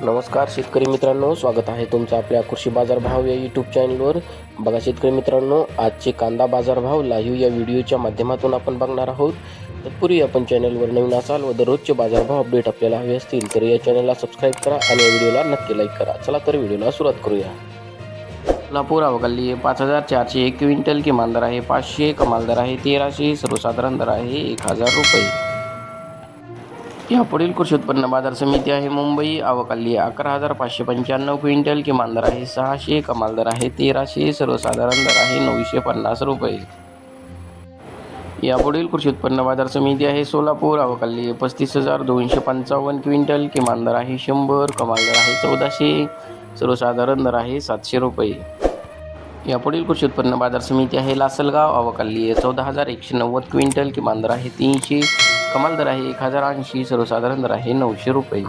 नमस्कार शेतकरी मित्रांनो, स्वागत आहे तुमचं आपल्या कृषी बाजार भाव या यूट्यूब चॅनलवर. बघा शेतकरी मित्रांनो, आजचे कांदा बाजार भाव लाईव्ह या व्हिडिओच्या माध्यमातून आपण बघणार आहोत. तत्पूर्वी आपण चॅनलवर नवीन असाल व दररोजचे बाजारभाव अपडेट आपल्याला हवे असतील तर या चॅनलला सबस्क्राईब करा आणि या व्हिडिओला नक्की लाईक करा. चला तर व्हिडिओला सुरुवात करूया. सोलापूर अवकाली 5401 क्विंटल, किमान दर आहे 500, कमाल दर आहे 1300, सर्वसाधारण दर आहे 1000 रुपये. यापुढील कृषी उत्पन्न बाजार समिती आहे मुंबई, अवकाली 11595 क्विंटल, किमान दर आहे 600, कमाल दर आहे 1300, सर्वसाधारण दर आहे 950 रुपये. यापुढील कृषी उत्पन्न बाजार समिती आहे सोलापूर, अवकाली 35255 क्विंटल, किमान दर आहे 100, कमाल दर आहे 1400, सर्वसाधारण दर आहे 700 रुपये. यापुढील कृषी उत्पन्न बाजार समिती आहे लासलगाव, अवकाली 14190 क्विंटल, किमान दर आहे 300, कमाल दर आहे 1080, सर्वसाधारण दर आहे 900 रुपये.